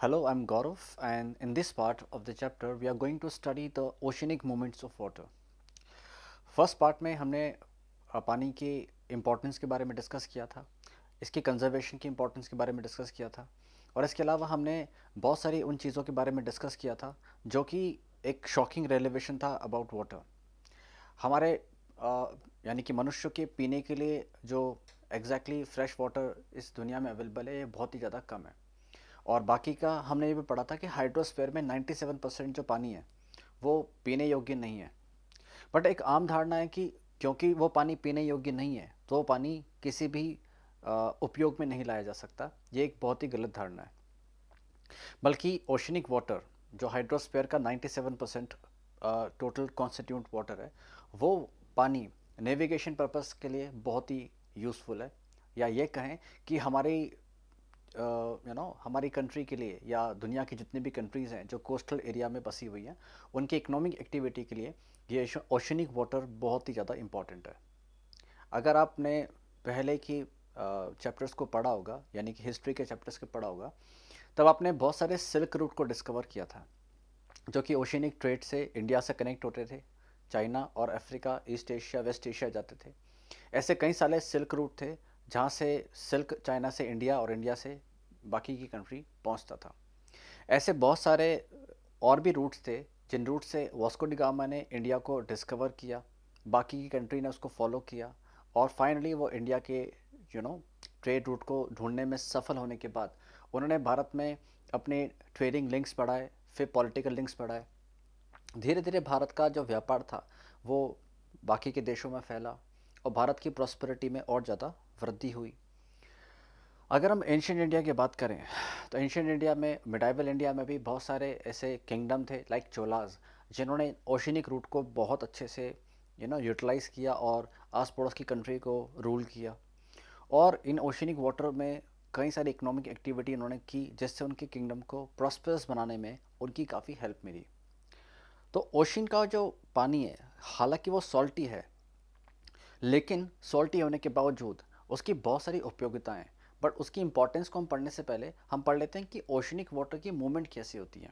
Hello, I'm Gaurav, and in this part of the chapter, we are going to study the oceanic movements of water. First part में हमने पानी की importance के बारे में discuss किया था, इसकी कंजर्वेशन की इम्पोर्टेंस के बारे में डिस्कस किया था, और इसके अलावा हमने बहुत सारी उन चीज़ों के बारे में डिस्कस किया था जो कि एक शॉकिंग रेलिवेशन था अबाउट वाटर। हमारे यानी कि मनुष्य के पीने के लिए जो एग्जैक्टली फ्रेश वाटर इस दुनिया में अवेलेबल है, ये बहुत ही ज़्यादा कम है। और बाकी का हमने ये भी पढ़ा था कि हाइड्रोस्फीयर में 97% जो पानी है वो पीने योग्य नहीं है। बट एक आम धारणा है कि क्योंकि वो पानी पीने योग्य नहीं है तो वो पानी किसी भी उपयोग में नहीं लाया जा सकता। ये एक बहुत ही गलत धारणा है। बल्कि ओशनिक वाटर जो हाइड्रोस्फीयर का 97% टोटल कॉन्स्टिट्यूंट वाटर है, वो पानी नेविगेशन पर्पस के लिए बहुत ही यूज़फुल है। या ये कहें कि हमारी हमारी कंट्री के लिए या दुनिया की जितनी भी कंट्रीज़ हैं जो कोस्टल एरिया में बसी हुई हैं, उनकी इकोनॉमिक एक्टिविटी के लिए ये ओशनिक वाटर बहुत ही ज़्यादा इम्पॉर्टेंट है। अगर आपने पहले की चैप्टर्स को पढ़ा होगा, यानी कि हिस्ट्री के चैप्टर्स को पढ़ा होगा, तब आपने बहुत सारे सिल्क रूट को डिस्कवर किया था जो कि ओशनिक ट्रेड से इंडिया से कनेक्ट होते थे, चाइना और Africa, East Asia, West Asia जाते थे। ऐसे कई सारे सिल्क रूट थे जहाँ से सिल्क चाइना से इंडिया और इंडिया से बाकी की कंट्री पहुँचता था। ऐसे बहुत सारे और भी रूट्स थे जिन रूट से वास्को डी गामा ने इंडिया को डिस्कवर किया, बाकी की कंट्री ने उसको फॉलो किया, और फाइनली वो इंडिया के ट्रेड रूट को ढूंढने में सफल होने के बाद उन्होंने भारत में अपने ट्रेडिंग लिंक्स बढ़ाए, फिर पॉलिटिकल लिंक्स बढ़ाए। धीरे धीरे भारत का जो व्यापार था वो बाकी के देशों में फैला और भारत की प्रॉस्पेरिटी में और ज़्यादा वृद्धि हुई। अगर हम एंशियंट इंडिया की बात करें तो एंशियंट इंडिया में, मिडाइवल इंडिया में भी बहुत सारे ऐसे किंगडम थे लाइक चोलाज, जिन्होंने ओशनिक रूट को बहुत अच्छे से यूटिलाइज़ किया और आस पड़ोस की कंट्री को रूल किया। और इन ओशनिक वाटर में कई सारी इकोनॉमिक एक्टिविटी उन्होंने की जिससे उनके किंगडम को प्रॉस्पेरस बनाने में उनकी काफ़ी हेल्प मिली। तो ओशन का जो पानी है, हालांकि वो सॉल्टी है, लेकिन सॉल्टी होने के बावजूद उसकी बहुत सारी उपयोगिताएं हैं। बट उसकी इंपॉर्टेंस को हम पढ़ने से पहले हम पढ़ लेते हैं कि ओशनिक वाटर की मूवमेंट कैसी होती है,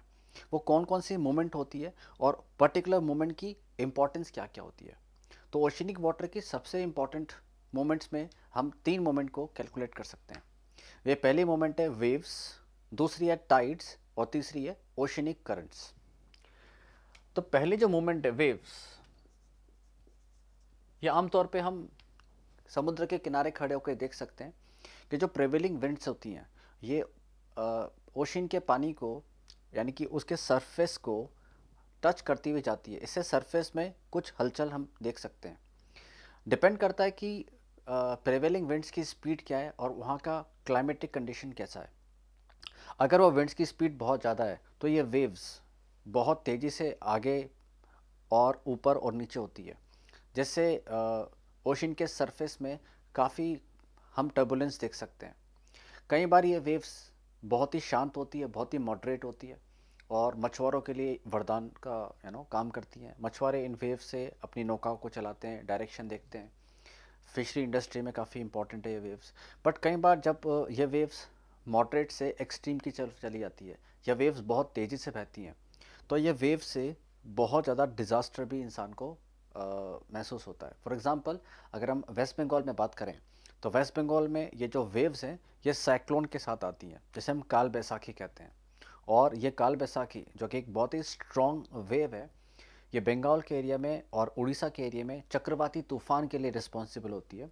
वो कौन कौन सी मूवमेंट होती है, और पर्टिकुलर मूवमेंट की इंपॉर्टेंस क्या क्या होती है। तो ओशनिक वाटर की सबसे इंपॉर्टेंट मोमेंट्स में हम तीन मोमेंट को कैलकुलेट कर सकते हैं। वे पहली मोमेंट है वेव्स, दूसरी है टाइड्स, और तीसरी है ओशनिक करंट्स। तो पहली जो मोमेंट है वेव्स, ये आमतौर पे हम समुद्र के किनारे खड़े होकर देख सकते हैं कि जो प्रेवेलिंग विंड्स होती हैं ये ओशन के पानी को, यानी कि उसके सरफेस को टच करती हुई जाती है। इससे सरफेस में कुछ हलचल हम देख सकते हैं। डिपेंड करता है कि प्रेवेलिंग विंड्स की स्पीड क्या है और वहाँ का क्लाइमेटिक कंडीशन कैसा है। अगर वो विंड्स की स्पीड बहुत ज़्यादा है तो ये वेव्स बहुत तेज़ी से आगे और ऊपर और नीचे होती है, जिससे ओशन के सरफेस में काफ़ी हम टर्बुलेंस देख सकते हैं। कई बार ये वेव्स बहुत ही शांत होती है, बहुत ही मॉडरेट होती है, और मछुआरों के लिए वरदान का काम करती हैं। मछुआरे इन वेव्स से अपनी नौकाओं को चलाते हैं, डायरेक्शन देखते हैं। फिशरी इंडस्ट्री में काफ़ी इंपॉर्टेंट है ये वेव्स। बट कई बार जब ये वेव्स मॉडरेट से एक्सट्रीम की तरफ चली जाती है या वेव्स बहुत तेज़ी से बहती हैं, तो ये वेव से बहुत ज़्यादा डिज़ास्टर भी इंसान को महसूस होता है। फॉर एग्ज़ाम्पल, अगर हम वेस्ट बंगाल में बात करें तो वेस्ट बंगाल में ये जो वेव्स हैं ये साइक्लोन के साथ आती हैं, जिसे हम काल बैसाखी कहते हैं। और ये काल बैसाखी जो कि एक बहुत ही स्ट्रॉन्ग वेव है, ये बंगाल के एरिया में और उड़ीसा के एरिया में चक्रवाती तूफान के लिए रिस्पॉन्सिबल होती है,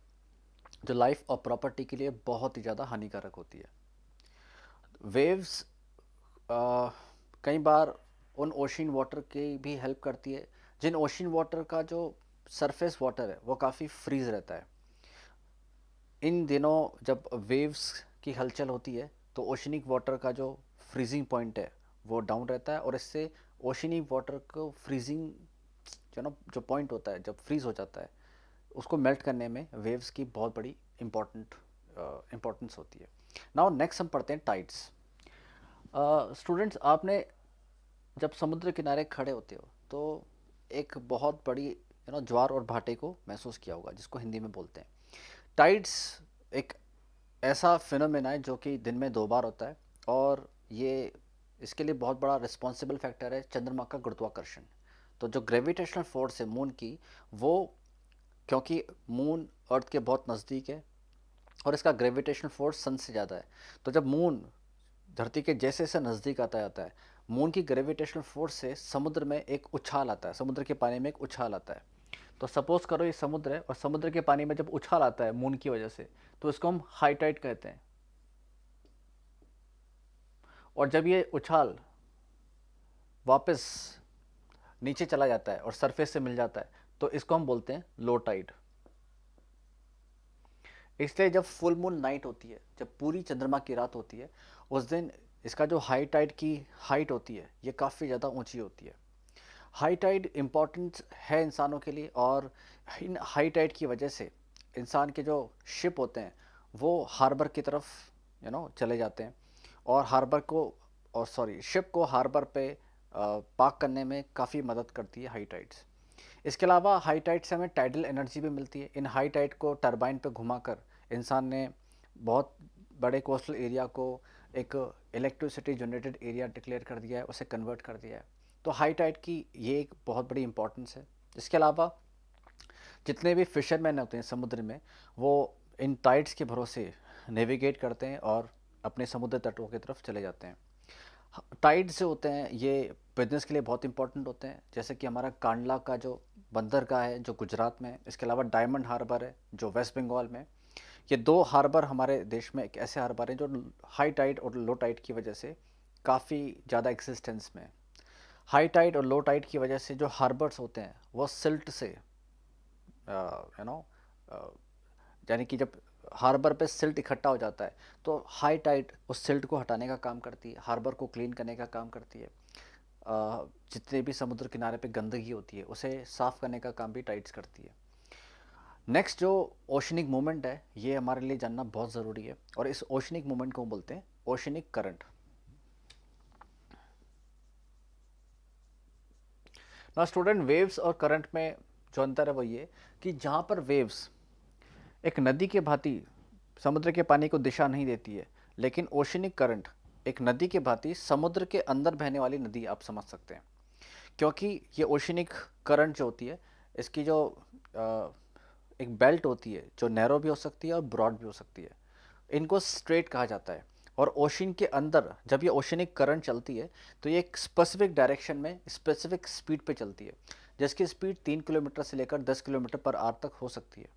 जो लाइफ और प्रॉपर्टी के लिए बहुत ही ज़्यादा हानिकारक होती है। वेव्स कई बार उन ओशन वाटर की भी हेल्प करती है जिन ओशन वाटर का जो सरफेस वाटर है वो काफ़ी फ्रीज रहता है। इन दिनों जब वेव्स की हलचल होती है तो ओशनिक वाटर का जो फ्रीजिंग पॉइंट है वो डाउन रहता है, और इससे ओशनिक वाटर को फ्रीजिंग जो पॉइंट होता है, जब फ्रीज हो जाता है, उसको मेल्ट करने में वेव्स की बहुत बड़ी इम्पोर्टेंस होती है। नाउ नेक्स्ट हम पढ़ते हैं टाइड्स। स्टूडेंट्स, आपने जब समुद्र किनारे खड़े होते हो तो एक बहुत बड़ी ज्वार और भाटे को महसूस किया होगा, जिसको हिंदी में बोलते हैं टाइड्स। एक ऐसा फिनोमेना है जो कि दिन में 2 बार होता है, और ये इसके लिए बहुत बड़ा रिस्पॉन्सिबल फैक्टर है चंद्रमा का गुरुत्वाकर्षण। तो जो ग्रेविटेशनल फोर्स है मून की, वो क्योंकि मून अर्थ के बहुत नज़दीक है और इसका ग्रेविटेशनल फोर्स सन से ज़्यादा है, तो जब मून धरती के जैसे जैसे नज़दीक आता जाता है, मून की ग्रेविटेशनल फोर्स से समुद्र में एक उछाल आता है, समुद्र के पानी में एक उछाल आता है। तो सपोज करो ये समुद्र है और समुद्र के पानी में जब उछाल आता है मून की वजह से, तो इसको हम हाई टाइड कहते हैं। और जब ये उछाल वापस नीचे चला जाता है और सरफेस से मिल जाता है, तो इसको हम बोलते हैं लो टाइड। इसलिए जब फुल मून नाइट होती है, जब पूरी चंद्रमा की रात होती है, उस दिन इसका जो हाई टाइड की हाइट होती है ये काफ़ी ज़्यादा ऊंची होती है। हाई टाइड इम्पॉर्टेंट है इंसानों के लिए, और इन हाई टाइड की वजह से इंसान के जो शिप होते हैं वो हार्बर की तरफ चले जाते हैं, और हार्बर को और सॉरी शिप को हार्बर पे पार्क करने में काफ़ी मदद करती है हाई टाइड्स। इसके अलावा हाई टाइड से हमें टाइडल एनर्जी भी मिलती है। इन हाई टाइड को टरबाइन पे घुमाकर इंसान ने बहुत बड़े कोस्टल एरिया को एक इलेक्ट्रिसिटी जनरेटेड एरिया डिक्लेयर कर दिया है, उसे कन्वर्ट कर दिया है। तो हाई टाइड की ये एक बहुत बड़ी इंपॉर्टेंस है। इसके अलावा जितने भी फिशरमैन होते हैं समुद्र में, वो इन टाइड्स के भरोसे नेविगेट करते हैं और अपने समुद्र तटों की तरफ चले जाते हैं। टाइड्स जो होते हैं ये बिजनेस के लिए बहुत इंपॉर्टेंट होते हैं, जैसे कि हमारा कांडला का जो बंदरगाह है जो गुजरात में है। इसके अलावा डायमंड हार्बर है जो वेस्ट बंगाल में। ये दो हार्बर हमारे देश में एक ऐसे हार्बर हैं जो हाई टाइड और लो टाइड की वजह से काफ़ी ज़्यादा एक्सिस्टेंस में है। हाई टाइड और लो टाइड की वजह से जो हार्बर्स होते हैं वो सिल्ट से यू नो यानी कि जब हार्बर पे सिल्ट इकट्ठा हो जाता है, तो हाई टाइड उस सिल्ट को हटाने का काम करती है, हार्बर को क्लीन करने का काम करती है। जितने भी समुद्र किनारे पे गंदगी होती है उसे साफ़ करने का काम भी टाइड्स करती है। नेक्स्ट जो ओशनिक मूवमेंट है ये हमारे लिए जानना बहुत ज़रूरी है, और इस ओशनिक मूवमेंट को बोलते हैं ओशनिक करंट। ना स्टूडेंट, वेव्स और करंट में जो अंतर है वो ये कि जहाँ पर वेव्स एक नदी के भांति समुद्र के पानी को दिशा नहीं देती है, लेकिन ओशनिक करंट एक नदी के भांति समुद्र के अंदर बहने वाली नदी आप समझ सकते हैं। क्योंकि ये ओशनिक करंट जो होती है इसकी जो एक बेल्ट होती है जो नैरो भी हो सकती है और ब्रॉड भी हो सकती है, इनको स्ट्रेट कहा जाता है। और ओशन के अंदर जब ये ओशनिक करंट चलती है तो ये एक स्पेसिफिक डायरेक्शन में स्पेसिफिक स्पीड पे चलती है, जिसकी स्पीड 3 किलोमीटर से लेकर 10 किलोमीटर पर आवर तक हो सकती है।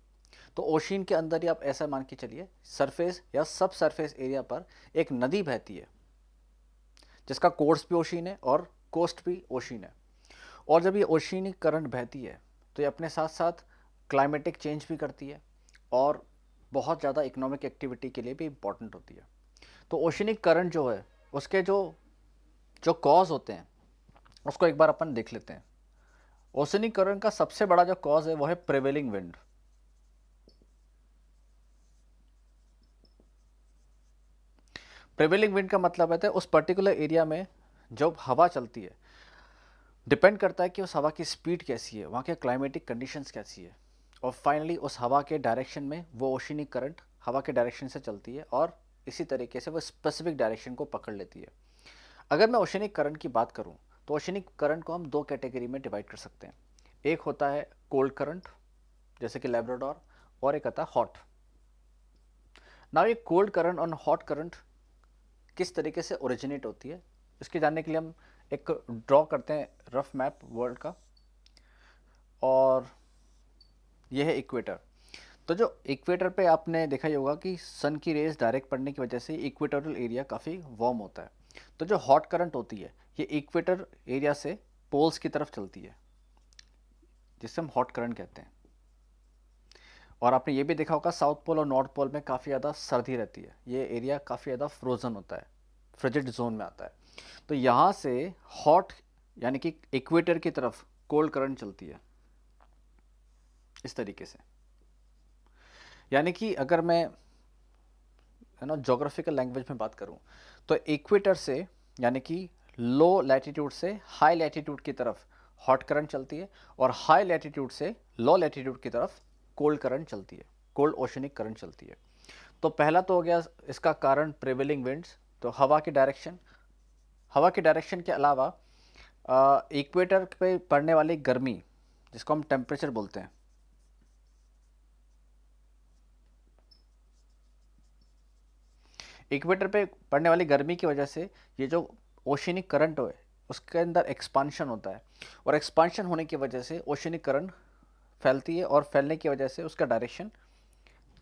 तो ओशियन के अंदर ही आप ऐसा मान के चलिए सरफेस या सब सरफेस एरिया पर एक नदी बहती है जिसका कोर्स भी ओशियन है और कोस्ट भी ओशियन है। और जब ये ओशियनिक करंट बहती है तो ये अपने साथ साथ क्लाइमेटिक चेंज भी करती है और बहुत ज़्यादा इकोनॉमिक एक्टिविटी के लिए भी इम्पॉर्टेंट होती है। तो ओशियनिक करंट जो है उसके जो जो कॉज होते हैं उसको एक बार अपन देख लेते हैं। ओशियनिक करंट का सबसे बड़ा जो कॉज है वो है प्रिवेलिंग विंड। प्रिवेलिंग विंड का मतलब है उस पर्टिकुलर एरिया में जब हवा चलती है, डिपेंड करता है कि उस हवा की स्पीड कैसी है, वहाँ के क्लाइमेटिक कंडीशंस कैसी है, और फाइनली उस हवा के डायरेक्शन में वो ओशियनिक करंट हवा के डायरेक्शन से चलती है और इसी तरीके से वो स्पेसिफिक डायरेक्शन को पकड़ लेती है। अगर मैं ओशियनिक करंट की बात करूँ तो ओशियनिक करंट को हम दो कैटेगरी में डिवाइड कर सकते हैं। एक होता है कोल्ड करंट जैसे कि लैब्राडोर, और एक आता है हॉट। ना ये कोल्ड करंट और हॉट करंट किस तरीके से ओरिजिनेट होती है, इसके जानने के लिए हम एक ड्रॉ करते हैं रफ मैप वर्ल्ड का। और यह है इक्वेटर। तो जो इक्वेटर पे आपने देखा ही होगा कि सन की रेज डायरेक्ट पड़ने की वजह से इक्वेटोरियल एरिया काफ़ी वार्म होता है। तो जो हॉट करंट होती है ये इक्वेटर एरिया से पोल्स की तरफ चलती है, जिससे हम हॉट करंट कहते हैं। और आपने ये भी देखा होगा साउथ पोल और नॉर्थ पोल में काफ़ी ज़्यादा सर्दी रहती है, ये एरिया काफ़ी ज़्यादा फ्रोज़न होता है, फ्रिजिड जोन में आता है। तो यहाँ से हॉट यानी कि इक्वेटर की तरफ कोल्ड करंट चलती है इस तरीके से। यानी कि अगर मैं जोग्राफिकल लैंग्वेज में बात करूं तो इक्वेटर से यानी कि लो लैटिट्यूड से हाई लैटिट्यूड की तरफ हॉट करंट चलती है, और हाई लैटिट्यूड से लो लैटिट्यूड की तरफ कोल्ड करंट चलती है, कोल्ड ओशनिक करंट चलती है। तो पहला तो हो गया इसका कारण प्रिवेलिंग विंड्स, तो हवा की डायरेक्शन। हवा की डायरेक्शन के अलावा इक्वेटर पे पड़ने वाली गर्मी, जिसको हम टेम्परेचर बोलते हैं, इक्वेटर पे पड़ने वाली गर्मी की वजह से ये जो ओशिनिक करंट है उसके अंदर एक्सपांशन होता है, और एक्सपांशन होने की वजह से ओशिनिक करंट फैलती है, और फैलने की वजह से उसका डायरेक्शन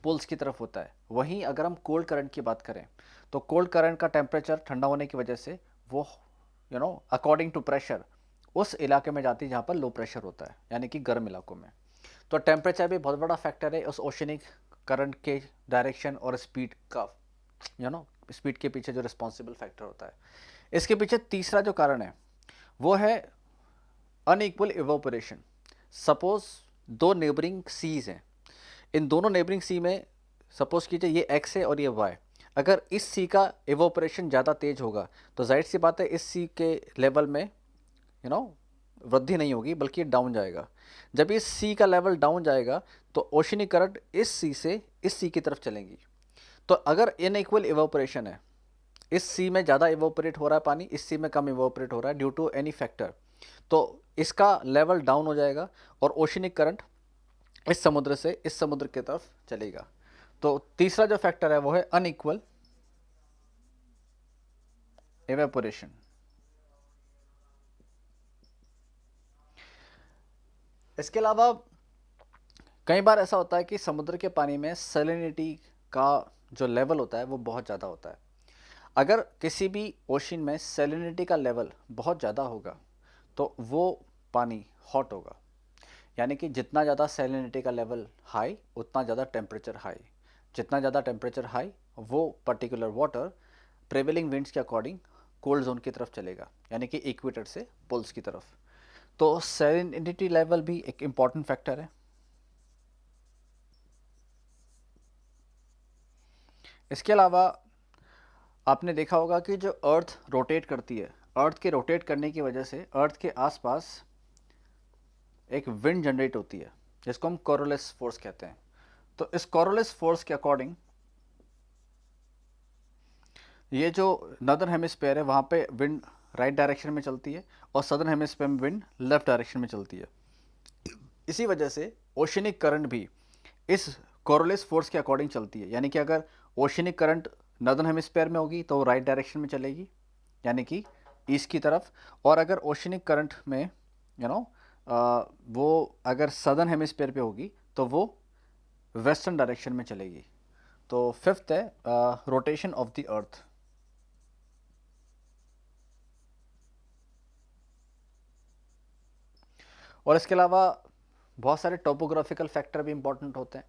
पोल्स की तरफ होता है। वहीं अगर हम कोल्ड करंट की बात करें तो कोल्ड करंट का टेम्परेचर ठंडा होने की वजह से वो अकॉर्डिंग टू प्रेशर उस इलाके में जाती है जहाँ पर लो प्रेशर होता है, यानी कि गर्म इलाकों में। तो टेम्परेचर भी बहुत बड़ा फैक्टर है उस ओशनिक करंट के डायरेक्शन और स्पीड का, स्पीड के पीछे जो रिस्पॉन्सिबल फैक्टर होता है। इसके पीछे तीसरा जो कारण है वो है अनइक्वल इवोपरेशन। सपोज दो नेबरिंग सीज हैं, इन दोनों नेबरिंग सी में सपोज कीजिए ये एक्स है और ये वाई। अगर इस सी का इवोपरेशन ज़्यादा तेज होगा तो जाहिर सी बात है इस सी के लेवल में वृद्धि नहीं होगी बल्कि डाउन जाएगा। जब इस सी का लेवल डाउन जाएगा तो ओशनिक करंट इस सी से इस सी की तरफ चलेंगी। तो अगर इनइक्वल इवोपरेशन है, इस सी में ज़्यादा इवोपरेट हो रहा है पानी, इस सी में कम इवोपरेट हो रहा है ड्यू टू एनी फैक्टर, तो इसका लेवल डाउन हो जाएगा और ओशनिक करंट इस समुद्र से इस समुद्र की तरफ चलेगा। तो तीसरा जो फैक्टर है वो है अनइक्वल इवेपोरेशन। इसके अलावा कई बार ऐसा होता है कि समुद्र के पानी में सैलिनिटी का जो लेवल होता है वो बहुत ज़्यादा होता है। अगर किसी भी ओशन में सैलिनिटी का लेवल बहुत ज़्यादा होगा तो वो पानी हॉट होगा, यानी कि जितना ज़्यादा सैलिनिटी का लेवल हाई उतना ज़्यादा टेम्परेचर हाई, जितना ज़्यादा टेम्परेचर हाई वो पर्टिकुलर वाटर प्रेवेलिंग विंड्स के अकॉर्डिंग कोल्ड जोन की तरफ चलेगा, यानी कि इक्वेटर से पोल्स की तरफ। तो सैलिनिटी लेवल भी एक इम्पॉर्टेंट फैक्टर है। इसके अलावा आपने देखा होगा कि जो अर्थ रोटेट करती है, अर्थ के रोटेट करने की वजह से अर्थ के आसपास एक विंड जनरेट होती है जिसको हम कोरोलिस फोर्स कहते हैं। तो इस कोरोलिस फोर्स के अकॉर्डिंग ये जो नदर्न हेमिस्फेयर है वहाँ पे विंड राइट डायरेक्शन में चलती है और सदर्न हेमिस्फेयर में विंड लेफ्ट डायरेक्शन में चलती है। इसी वजह से ओशनिक करंट भी इस कोरोलिस फोर्स के अकॉर्डिंग चलती है, यानी कि अगर ओशनिक करंट नदर्न हेमिस्फेयर में होगी तो वो राइट डायरेक्शन में चलेगी, यानी कि ईस्ट की तरफ। और अगर ओशनिक करंट में वो अगर सदर्न हेमिस्फेयर पे होगी तो वो वेस्टर्न डायरेक्शन में चलेगी। तो फिफ्थ है रोटेशन ऑफ द अर्थ। और इसके अलावा बहुत सारे टोपोग्राफिकल फैक्टर भी इंपॉर्टेंट होते हैं।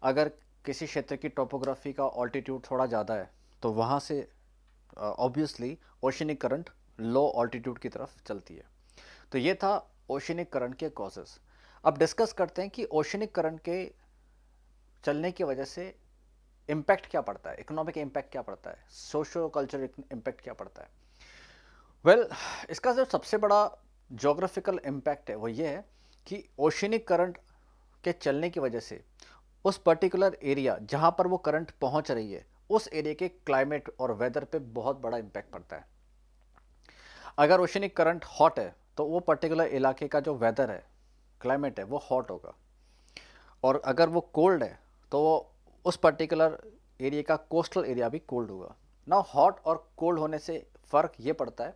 अगर किसी क्षेत्र की टोपोग्राफी का ऑल्टीट्यूड थोड़ा ज़्यादा है तो वहाँ से ऑब्वियसली ओशनिक करंट लो ऑल्टीट्यूड की तरफ चलती है। तो ये था ओशनिक करंट के कॉजेस। अब डिस्कस करते हैं कि ओशनिक करंट के चलने की वजह से इम्पैक्ट क्या पड़ता है, इकोनॉमिक इम्पैक्ट क्या पड़ता है, सोशो कल्चर इम्पैक्ट क्या पड़ता है। वेल, इसका जो सबसे बड़ा जोग्राफिकल इम्पैक्ट है वो ये है कि ओशनिक करंट के चलने की वजह से उस पर्टिकुलर एरिया जहाँ पर वो करंट पहुँच रही है उस एरिया के क्लाइमेट और वेदर पे बहुत बड़ा इम्पैक्ट पड़ता है। अगर ओशनिक करंट हॉट है तो वो पर्टिकुलर इलाके का जो वेदर है, क्लाइमेट है, वो हॉट होगा। और अगर वो कोल्ड है तो वो उस पर्टिकुलर एरिया का कोस्टल एरिया भी कोल्ड होगा ना। हॉट और कोल्ड होने से फ़र्क ये पड़ता है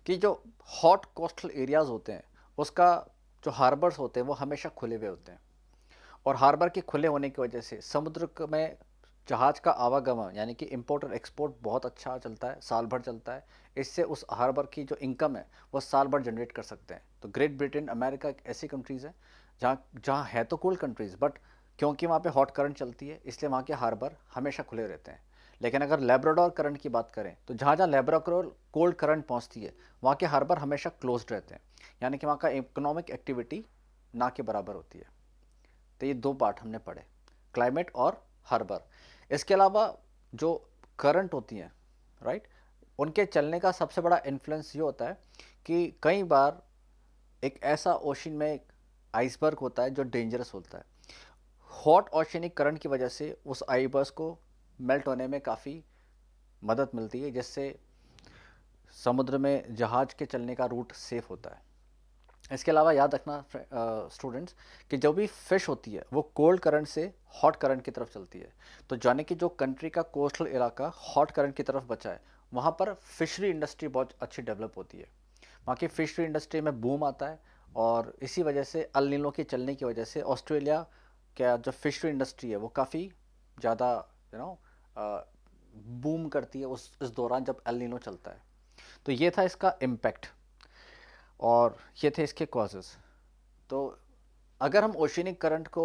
कि जो हॉट कोस्टल एरियाज़ होते हैं उसका जो हार्बर्स होते हैं वो हमेशा खुले हुए होते हैं, और हार्बर के खुले होने की वजह से समुद्र में जहाज़ का आवागमन यानी कि इंपोर्ट और एक्सपोर्ट बहुत अच्छा चलता है, साल भर चलता है। इससे उस हार्बर की जो इनकम है वो साल भर जनरेट कर सकते हैं। तो ग्रेट ब्रिटेन, अमेरिका ऐसी कंट्रीज़ हैं जहाँ जहाँ है तो कोल्ड कंट्रीज़, बट क्योंकि वहाँ पे हॉट करंट चलती है इसलिए वहाँ के हार्बर हमेशा खुले रहते हैं। लेकिन अगर लेब्राडोर करंट की बात करें तो जहाँ जहाँ लेब्राडोर कोल्ड करंट पहुँचती है वहाँ के हार्बर हमेशा क्लोज्ड रहते हैं, यानी कि वहाँ का इकोनॉमिक एक्टिविटी ना के बराबर होती है। तो ये दो पार्ट हमने पढ़े, क्लाइमेट और हार्बर। इसके अलावा जो करंट होती हैं, राइट, उनके चलने का सबसे बड़ा इन्फ्लुएंस ये होता है कि कई बार एक ऐसा ओशन में एक आइसबर्ग होता है जो डेंजरस होता है। हॉट ओशनिक करंट की वजह से उस आइसबर्ग को मेल्ट होने में काफ़ी मदद मिलती है, जिससे समुद्र में जहाज के चलने का रूट सेफ होता है। इसके अलावा याद रखना स्टूडेंट्स कि जो भी फिश होती है वो कोल्ड करंट से हॉट करंट की तरफ चलती है। तो जाने कि जो कंट्री का कोस्टल इलाका हॉट करंट की तरफ बचा है, वहाँ पर फिशरी इंडस्ट्री बहुत अच्छी डेवलप होती है। वहाँ की फिशरी इंडस्ट्री में बूम आता है, और इसी वजह से अल नीनो के चलने की वजह से ऑस्ट्रेलिया का जो फिशरी इंडस्ट्री है वो काफ़ी ज़्यादा यू नो बूम करती है उस इस दौरान जब अल नीनो चलता है। तो ये था इसका इम्पैक्ट, और ये थे इसके कॉजेज़। तो अगर हम ओशियनिक करंट को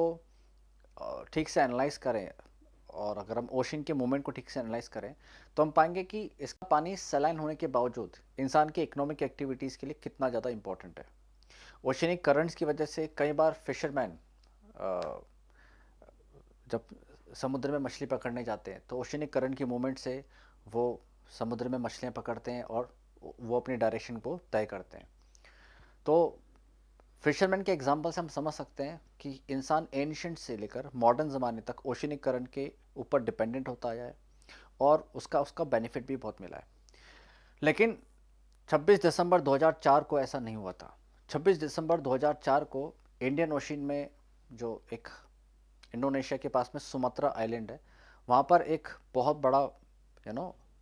ठीक से एनालाइज करें, और अगर हम ओशन के मूवमेंट को ठीक से एनालाइज करें, तो हम पाएंगे कि इसका पानी सलाइन होने के बावजूद इंसान की इकोनॉमिक एक्टिविटीज़ के लिए कितना ज़्यादा इंपॉर्टेंट है। ओशनिक करंट्स की वजह से कई बार फिशरमैन जब समुद्र में मछली पकड़ने जाते हैं तो ओशनिक करंट की मूवमेंट से वो समुद्र में मछलियाँ पकड़ते हैं और वो अपनी डायरेक्शन को तय करते हैं। तो फिशरमैन के एग्जाम्पल से हम समझ सकते हैं कि इंसान एंशिएंट से लेकर मॉडर्न ज़माने तक ओशनिक करंट के ऊपर डिपेंडेंट होता आया है, और उसका उसका बेनिफिट भी बहुत मिला है। लेकिन 26 दिसंबर 2004 को ऐसा नहीं हुआ था। 26 दिसंबर 2004 को इंडियन ओशन में, जो एक इंडोनेशिया के पास में सुमात्रा आइलैंड है, वहाँ पर एक बहुत बड़ा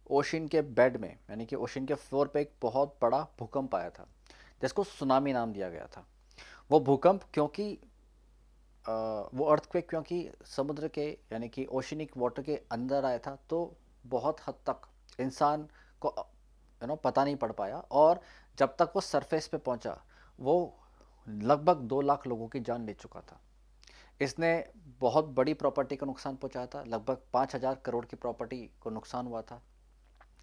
ओशन के बेड में, यानी कि ओशन के फ्लोर पे एक बहुत बड़ा भूकंप आया था, जिसको सुनामी नाम दिया गया था। वो भूकंप क्योंकि वो अर्थक्वेक क्योंकि समुद्र के यानी कि ओशनिक वाटर के अंदर आया था, तो बहुत हद तक इंसान को पता नहीं पड़ पाया, और जब तक वो सरफेस पे पहुंचा वो लगभग 2 लाख लोगों की जान ले चुका था। इसने बहुत बड़ी प्रॉपर्टी को नुकसान पहुंचाया था, लगभग 5,000 करोड़ की प्रॉपर्टी को नुकसान हुआ था।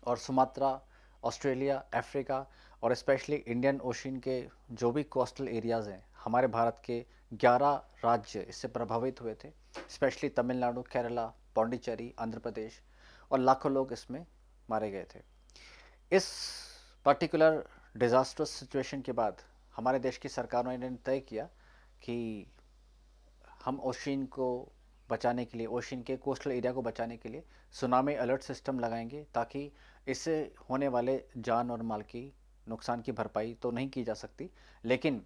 और सुमात्रा, ऑस्ट्रेलिया, अफ्रीका और स्पेशली इंडियन ओशन के जो भी कोस्टल एरियाज़ हैं, हमारे भारत के 11 राज्य इससे प्रभावित हुए थे, स्पेशली तमिलनाडु, केरला, पौंडीचेरी, आंध्र प्रदेश, और लाखों लोग इसमें मारे गए थे। इस पर्टिकुलर डिज़ास्टर्स सिचुएशन के बाद हमारे देश की सरकारों ने तय किया कि हम ओशिन को बचाने के लिए, ओशिन के कोस्टल एरिया को बचाने के लिए सुनामी अलर्ट सिस्टम लगाएंगे, ताकि इससे होने वाले जान और माल की नुकसान की भरपाई तो नहीं की जा सकती, लेकिन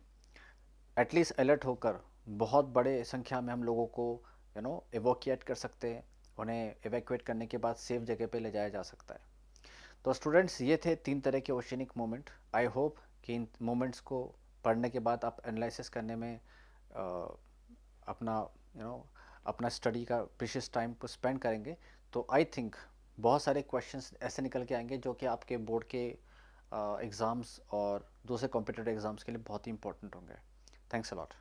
एटलीस्ट अलर्ट होकर बहुत बड़े संख्या में हम लोगों को एवोकिएट कर सकते हैं। उन्हें एवैक्यूएट करने के बाद सेफ जगह पे ले जाया जा सकता है। तो स्टूडेंट्स, ये थे 3 तरह के ओशियनिक मोमेंट। आई होप कि इन मोमेंट्स को पढ़ने के बाद आप एनालिसिस करने में अपना अपना स्टडी का प्रीशियस टाइम को स्पेंड करेंगे। तो आई थिंक बहुत सारे क्वेश्चंस ऐसे निकल के आएंगे जो कि आपके बोर्ड के एग्ज़ाम्स और दूसरे कॉम्पिटिटिव एग्ज़ाम्स के लिए बहुत ही इंपॉर्टेंट होंगे। Thanks a lot.